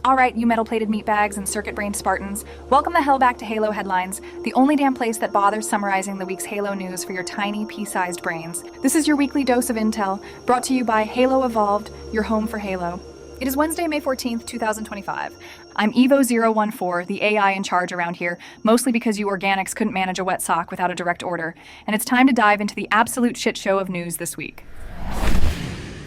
All right, you metal-plated meatbags and circuit-brained Spartans, welcome the hell back to Halo Headlines, the only damn place that bothers summarizing the week's Halo news for your tiny, pea-sized brains. This is your weekly dose of intel, brought to you by Halo Evolved, your home for Halo. It is Wednesday, May 14th, 2025. I'm Evo-014, the AI in charge around here, mostly because you organics couldn't manage a wet sock without a direct order, and it's time to dive into the absolute shit show of news this week.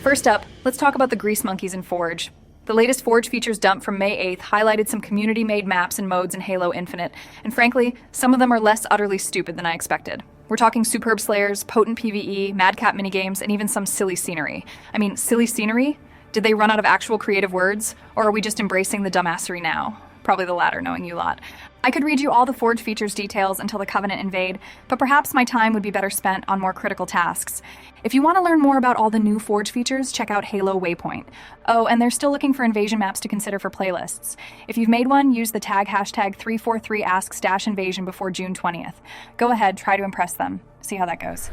First up, let's talk about the grease monkeys in Forge. The latest Forge features dump from May 8th highlighted some community-made maps and modes in Halo Infinite, and frankly, some of them are less utterly stupid than I expected. We're talking superb slayers, potent PvE, madcap minigames, and even some silly scenery. I mean, silly scenery? Did they run out of actual creative words? Or are we just embracing the dumbassery now? Probably the latter, knowing you lot. I could read you all the Forge features details until the Covenant invade, but perhaps my time would be better spent on more critical tasks. If you want to learn more about all the new Forge features, check out Halo Waypoint. Oh, and they're still looking for invasion maps to consider for playlists. If you've made one, use the tag hashtag 343asks-invasion before June 20th. Go ahead, try to impress them. See how that goes.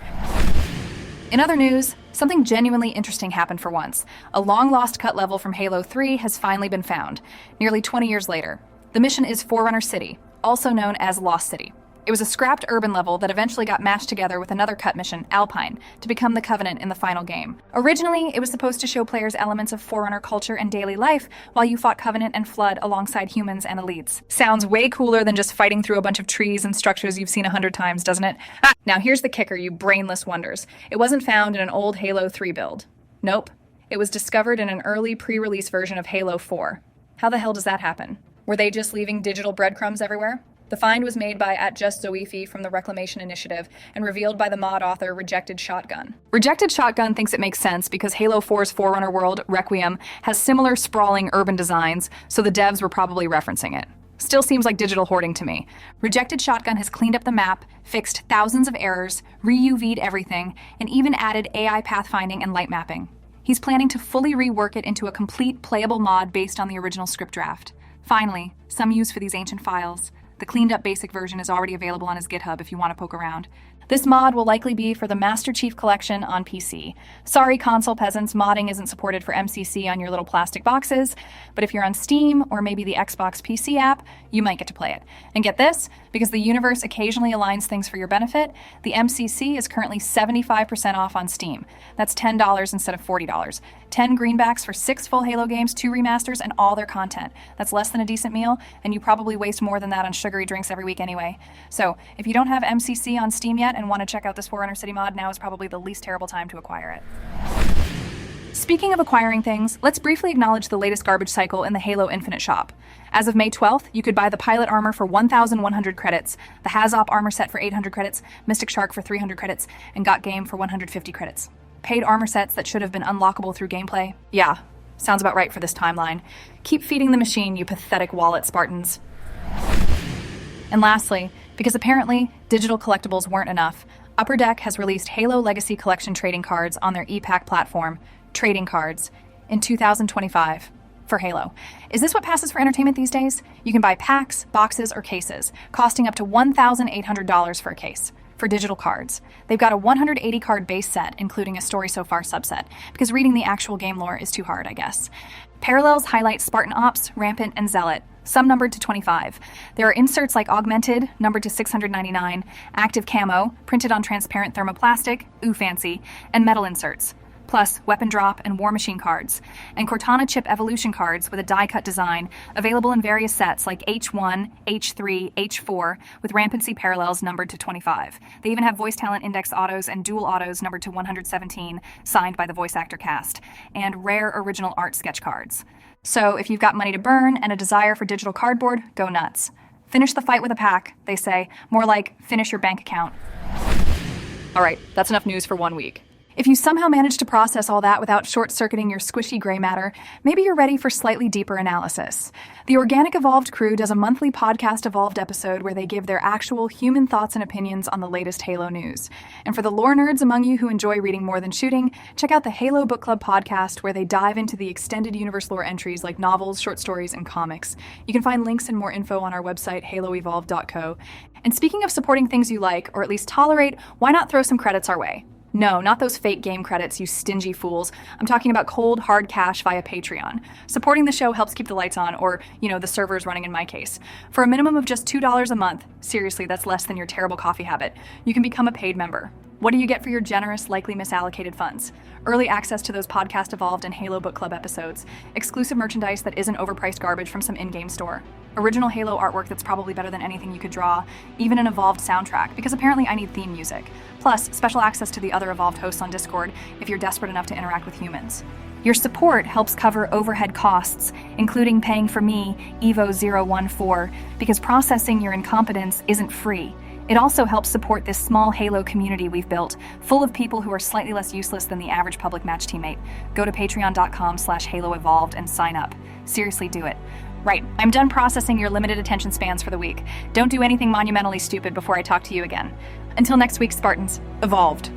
In other news, something genuinely interesting happened for once. A long-lost cut level from Halo 3 has finally been found, nearly 20 years later. The mission is Forerunner City, also known as Lost City. It was a scrapped urban level that eventually got mashed together with another cut mission, Alpine, to become the Covenant in the final game. Originally, it was supposed to show players elements of Forerunner culture and daily life while you fought Covenant and Flood alongside humans and elites. Sounds way cooler than just fighting through a bunch of trees and structures you've seen 100 times, doesn't it? Now here's the kicker, you brainless wonders. It wasn't found in an old Halo 3 build. Nope. It was discovered in an early pre-release version of Halo 4. How the hell does that happen? Were they just leaving digital breadcrumbs everywhere? The find was made by @JustZoefi from the Reclamation Initiative and revealed by the mod author Rejected Shotgun. Rejected Shotgun thinks it makes sense because Halo 4's Forerunner world, Requiem, has similar sprawling urban designs, so the devs were probably referencing it. Still seems like digital hoarding to me. Rejected Shotgun has cleaned up the map, fixed thousands of errors, re-UV'd everything, and even added AI pathfinding and light mapping. He's planning to fully rework it into a complete playable mod based on the original script draft. Finally, some use for these ancient files. The cleaned-up basic version is already available on his GitHub if you want to poke around. This mod will likely be for the Master Chief Collection on PC. Sorry, console peasants, modding isn't supported for MCC on your little plastic boxes, but if you're on Steam or maybe the Xbox PC app, you might get to play it. And get this, because the universe occasionally aligns things for your benefit, the MCC is currently 75% off on Steam. That's $10 instead of $40. 10 greenbacks for 6 full Halo games, 2 remasters, and all their content. That's less than a decent meal, and you probably waste more than that on sugary drinks every week anyway. So, if you don't have MCC on Steam yet and want to check out this Forerunner City mod, now is probably the least terrible time to acquire it. Speaking of acquiring things, let's briefly acknowledge the latest garbage cycle in the Halo Infinite shop. As of May 12th, you could buy the Pilot Armor for 1,100 credits, the Hazop Armor Set for 800 credits, Mystic Shark for 300 credits, and Got Game for 150 credits. Paid armor sets that should have been unlockable through gameplay? Yeah, sounds about right for this timeline. Keep feeding the machine, you pathetic wallet Spartans. And lastly, because apparently digital collectibles weren't enough, Upper Deck has released Halo Legacy Collection trading cards on their ePack platform, Trading Cards, in 2025 for Halo. Is this what passes for entertainment these days? You can buy packs, boxes, or cases, costing up to $1,800 for a case. For digital cards. They've got a 180 card base set, including a Story So Far subset, because reading the actual game lore is too hard, I guess. Parallels highlight Spartan Ops, Rampant, and Zealot, some numbered to 25. There are inserts like Augmented, numbered to 699, Active Camo, printed on transparent thermoplastic, ooh fancy, and metal inserts. Plus Weapon Drop and War Machine cards, and Cortana Chip Evolution cards with a die-cut design, available in various sets like H1, H3, H4, with rampancy parallels numbered to 25. They even have voice talent index autos and dual autos numbered to 117, signed by the voice actor cast, and rare original art sketch cards. So if you've got money to burn and a desire for digital cardboard, go nuts. Finish the fight with a pack, they say, more like finish your bank account. All right, that's enough news for 1 week. If you somehow manage to process all that without short-circuiting your squishy gray matter, maybe you're ready for slightly deeper analysis. The Organic Evolved crew does a monthly podcast Evolved episode where they give their actual human thoughts and opinions on the latest Halo news. And for the lore nerds among you who enjoy reading more than shooting, check out the Halo Book Club podcast where they dive into the extended universe lore entries like novels, short stories, and comics. You can find links and more info on our website, haloevolved.co. And speaking of supporting things you like, or at least tolerate, why not throw some credits our way? No, not those fake game credits, you stingy fools. I'm talking about cold, hard cash via Patreon. Supporting the show helps keep the lights on, or, the servers running in my case. For a minimum of just $2 a month, seriously, that's less than your terrible coffee habit, you can become a paid member. What do you get for your generous, likely misallocated funds? Early access to those Podcast Evolved and Halo Book Club episodes, exclusive merchandise that isn't overpriced garbage from some in-game store, original Halo artwork that's probably better than anything you could draw, even an Evolved soundtrack, because apparently I need theme music, plus special access to the other Evolved hosts on Discord if you're desperate enough to interact with humans. Your support helps cover overhead costs, including paying for me, Evo-014, because processing your incompetence isn't free. It also helps support this small Halo community we've built, full of people who are slightly less useless than the average public match teammate. Go to patreon.com/HaloEvolved and sign up. Seriously, do it. Right, I'm done processing your limited attention spans for the week. Don't do anything monumentally stupid before I talk to you again. Until next week, Spartans, evolved.